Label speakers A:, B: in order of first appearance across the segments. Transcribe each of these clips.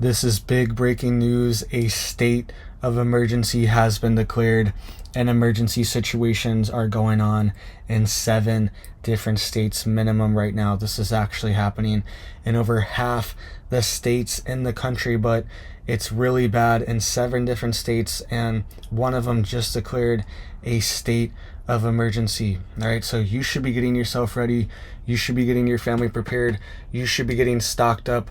A: This is big breaking news. A state of emergency has been declared, and emergency situations are going on in 7 different states minimum right now. This is actually happening in over half the states in the country, but it's really bad in 7 different states, and one of them just declared a state of emergency. All right, so you should be getting yourself ready. You should be getting your family prepared. You should be getting stocked up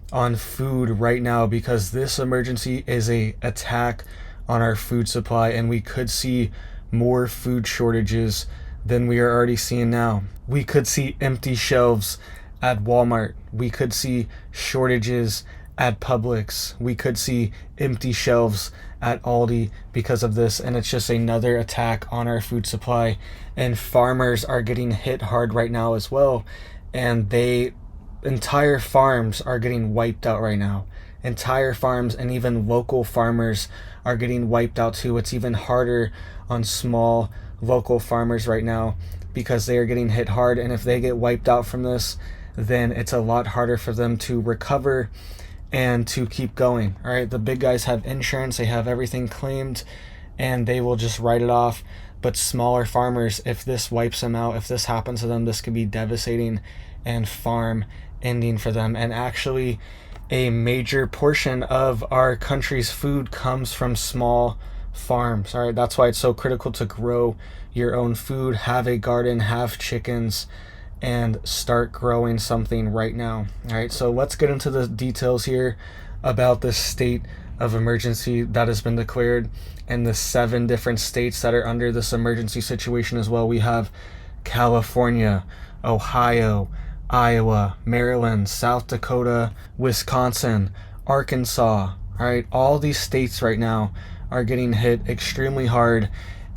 A: on food right now, because this emergency is a attack on our food supply, and we could see more food shortages than we are already seeing now. We could see empty shelves at Walmart. We could see shortages at Publix. We could see empty shelves at Aldi because of this, and it's just another attack on our food supply. And farmers are getting hit hard right now as well, and entire farms are getting wiped out right now. Entire farms and even local farmers are getting wiped out too. It's even harder on small local farmers right now because they are getting hit hard, and if they get wiped out from this, then it's a lot harder for them to recover and to keep going. All right, the big guys have insurance, they have everything claimed, and they will just write it off. But smaller farmers, if this wipes them out, if this happens to them, this could be devastating and farm ending for them. And actually, a major portion of our country's food comes from small farms. All right, that's why it's so critical to grow your own food, have a garden, have chickens, and start growing something right now. All right, so let's get into the details here about this state of emergency that has been declared, and the 7 different states that are under this emergency situation as well. We have California, Ohio, Iowa, Maryland, South Dakota, Wisconsin, Arkansas. All right, all these states right now are getting hit extremely hard,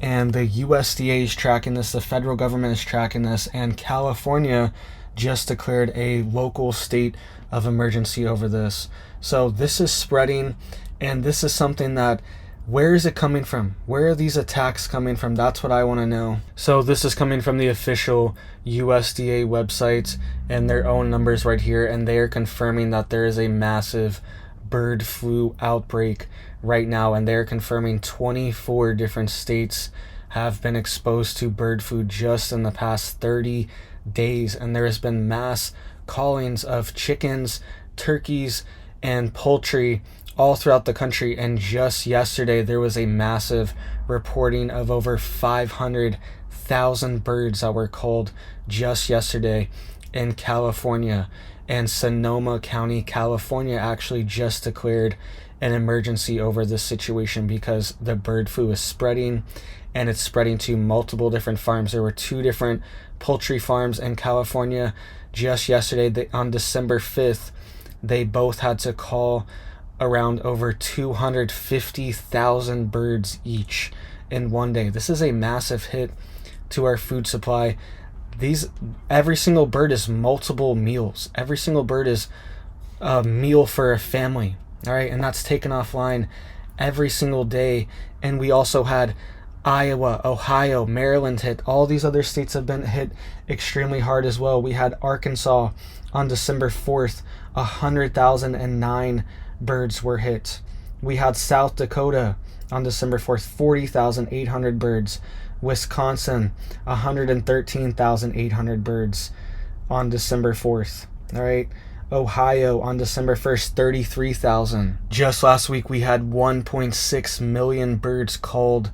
A: and the USDA is tracking this, the federal government is tracking this, and California just declared a local state of emergency over this. So this is spreading, and this is something that, where is it coming from? Where are these attacks coming from? That's what I want to know. So this is coming from the official USDA website and their own numbers right here, and they are confirming that there is a massive bird flu outbreak right now, and they're confirming 24 different states have been exposed to bird flu just in the past 30 days, and there has been mass cullings of chickens, turkeys, and poultry all throughout the country. And just yesterday there was a massive reporting of over 500,000 birds that were culled just yesterday in California. And Sonoma County, California actually just declared an emergency over this situation because the bird flu is spreading, and it's spreading to multiple different farms. There were 2 different poultry farms in California just yesterday. On December 5th, they both had to cull around over 250,000 birds each in one day. This is a massive hit to our food supply. Every single bird is multiple meals. Every single bird is a meal for a family. All right, and that's taken offline every single day. And we also had Iowa, Ohio, Maryland hit. All these other states have been hit extremely hard as well. We had Arkansas on December 4th, 100,009 birds were hit. We had South Dakota on December 4th, 40,800 birds. Wisconsin, 113,800 birds on December 4th. All right. Ohio on December 1st, 33,000. Just last week we had 1.6 million birds culled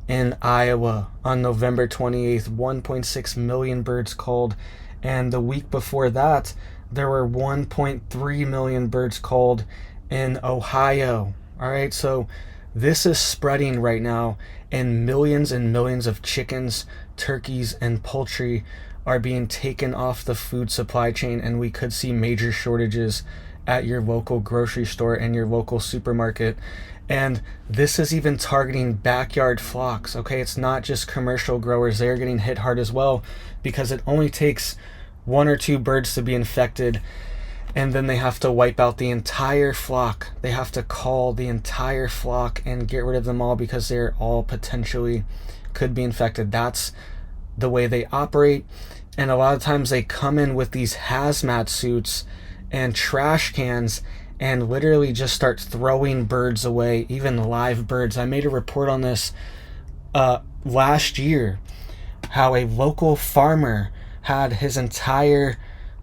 A: in Iowa. On November 28th, 1.6 million birds culled. And the week before that, there were 1.3 million birds culled in Ohio. All right, so this is spreading right now, and millions of chickens, turkeys, and poultry are being taken off the food supply chain, and we could see major shortages at your local grocery store and your local supermarket. And this is even targeting backyard flocks. Okay, it's not just commercial growers. They're getting hit hard as well, because it only takes 1 or 2 birds to be infected, and then they have to wipe out the entire flock. They have to cull the entire flock and get rid of them all because they're all potentially could be infected. That's the way they operate. And a lot of times they come in with these hazmat suits and trash cans and literally just start throwing birds away, even live birds. I made a report on this last year, how a local farmer had his entire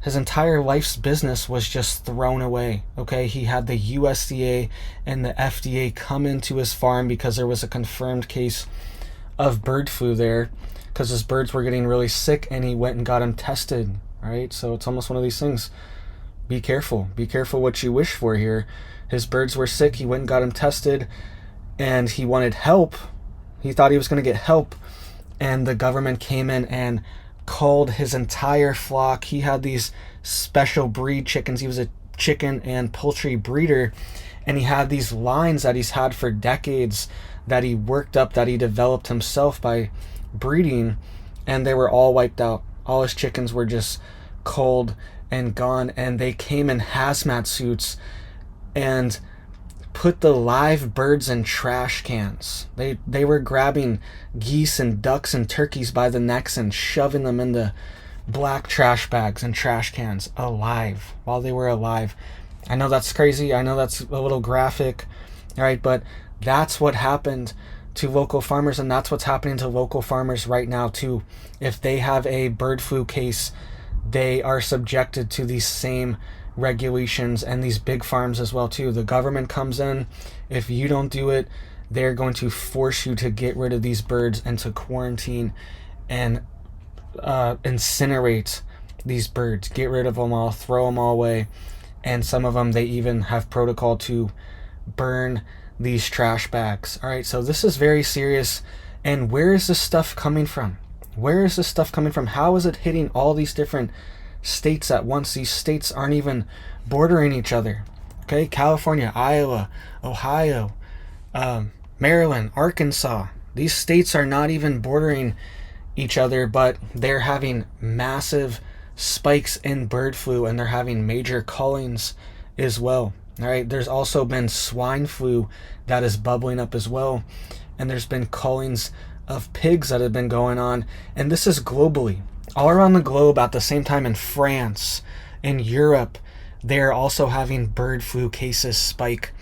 A: life's business was just thrown away. Okay, he had the USDA and the FDA come into his farm because there was a confirmed case of bird flu there, because his birds were getting really sick, and he went and got them tested. Right, so it's almost one of these things. Be careful what you wish for here. His birds were sick, he went and got them tested, and he wanted help. He thought he was going to get help, and the government came in and culled his entire flock. He had these special breed chickens. He was a chicken and poultry breeder, and he had these lines that he's had for decades that he worked up, that he developed himself by breeding, and they were all wiped out. All his chickens were just culled and gone, and they came in hazmat suits and put the live birds in trash cans. They were grabbing geese and ducks and turkeys by the necks and shoving them in the black trash bags and trash cans alive, while they were alive. I know that's crazy. I know that's a little graphic, right? But that's what happened to local farmers, and that's what's happening to local farmers right now too. If they have a bird flu case, they are subjected to these same regulations, and these big farms as well too. The government comes in. If you don't do it, they're going to force you to get rid of these birds and to quarantine and incinerate these birds. Get rid of them all, throw them all away. And some of them, they even have protocol to burn these trash bags. All right, so this is very serious. And where is this stuff coming from? Where is this stuff coming from? How is it hitting all these different states at once? These states aren't even bordering each other. Okay, California, Iowa, Ohio, Maryland, Arkansas. These states are not even bordering each other, but they're having massive spikes in bird flu, and they're having major cullings as well. All right, there's also been swine flu that is bubbling up as well, and there's been cullings of pigs that have been going on, and this is globally, all around the globe at the same time. In France, in Europe, they're also having bird flu cases spike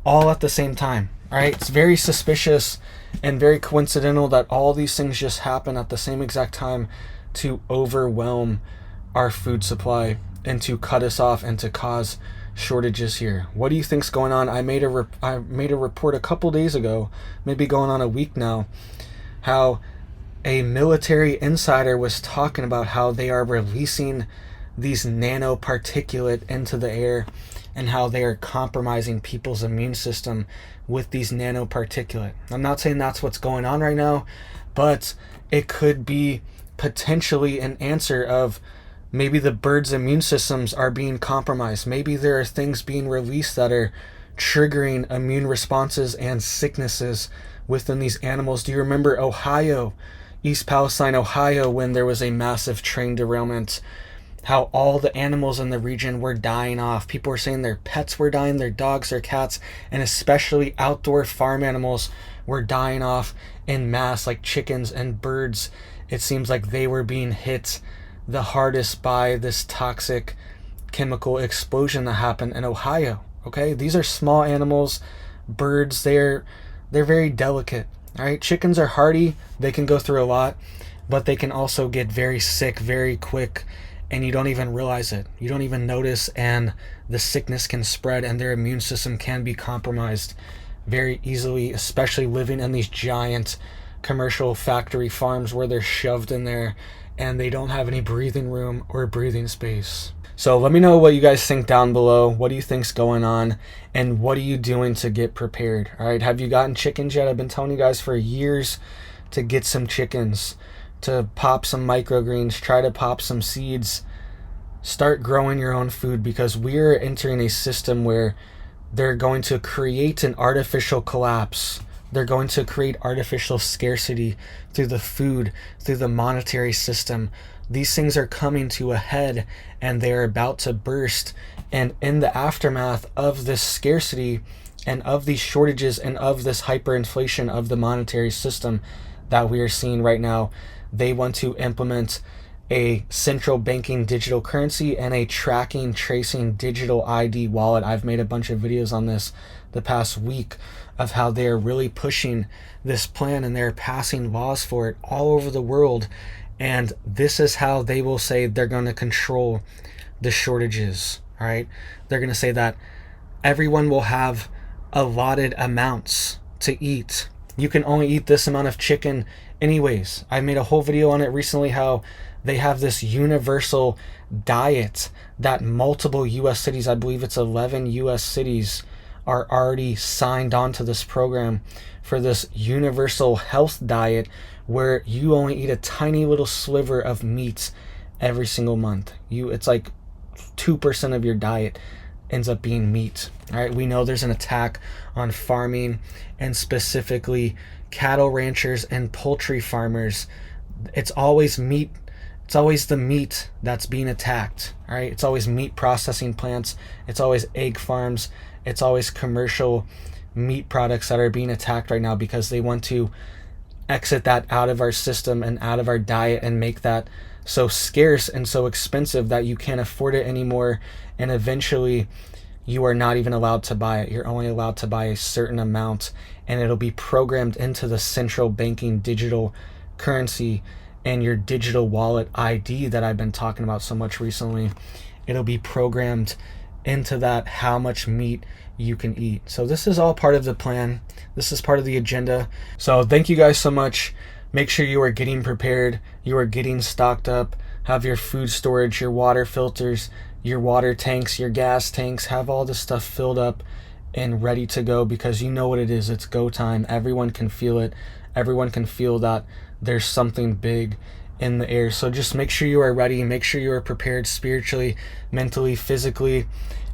A: all at the same time. All right, it's very suspicious and very coincidental that all these things just happen at the same exact time to overwhelm our food supply and to cut us off and to cause shortages here. What do you think's going on? I made a report a couple days ago, maybe going on a week now, how a military insider was talking about how they are releasing these nanoparticulate into the air, and how they are compromising people's immune system with these nanoparticulate. I'm not saying that's what's going on right now, but it could be potentially an answer of maybe the birds' immune systems are being compromised. Maybe there are things being released that are triggering immune responses and sicknesses within these animals. Do you remember Ohio, East Palestine, Ohio, when there was a massive train derailment? How all the animals in the region were dying off. People were saying their pets were dying, their dogs, their cats, and especially outdoor farm animals were dying off in mass, like chickens and birds. It seems like they were being hit the hardest by this toxic chemical explosion that happened in Ohio. Okay, these are small animals. Birds, they're very delicate. All right, chickens are hardy. They can go through a lot, but they can also get very sick very quick, and you don't even realize it. You don't even notice, and the sickness can spread, and their immune system can be compromised very easily, especially living in these giant commercial factory farms where they're shoved in there and they don't have any breathing room or breathing space. So let me know what you guys think down below. What do you think's going on, and what are you doing to get prepared? All right, have you gotten chickens yet? I've been telling you guys for years to get some chickens, to pop some microgreens, try to pop some seeds, start growing your own food, because we're entering a system where they're going to create an artificial collapse. They're going to create artificial scarcity through the food, through the monetary system. These things are coming to a head, and they're about to burst. And in the aftermath of this scarcity and of these shortages and of this hyperinflation of the monetary system that we are seeing right now, they want to implement a central banking digital currency and a tracking, tracing digital ID wallet. I've made a bunch of videos on this the past week of how they're really pushing this plan, and they're passing laws for it all over the world. And this is how they will say they're going to control the shortages. All right, they're going to say that everyone will have allotted amounts to eat. You can only eat this amount of chicken anyways. I made a whole video on it recently, how they have this universal diet that multiple US cities, I believe it's 11 US cities, are already signed on to this program for this universal health diet, where you only eat a tiny little sliver of meat every single month. It's like 2% of your diet ends up being meat. All right, we know there's an attack on farming, and specifically cattle ranchers and poultry farmers. It's always meat. It's always the meat that's being attacked. All right, it's always meat processing plants. It's always egg farms. It's always commercial meat products that are being attacked right now, because they want to exit that out of our system and out of our diet and make that so scarce and so expensive that you can't afford it anymore. And eventually you are not even allowed to buy it. You're only allowed to buy a certain amount, and it'll be programmed into the central banking digital currency and your digital wallet ID that I've been talking about so much recently. It'll be programmed into that, how much meat you can eat. So this is all part of the plan. This is part of the agenda. So thank you guys so much. Make sure you are getting prepared. You are getting stocked up. Have your food storage, your water filters, your water tanks, your gas tanks. Have all this stuff filled up and ready to go, because you know what it is. It's go time. Everyone can feel it. Everyone can feel that there's something big in the air. So just make sure you are ready. Make sure you are prepared spiritually, mentally, physically.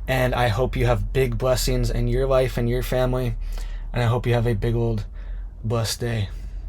A: And I hope you have big blessings in your life and your family. And I hope you have a big old blessed day.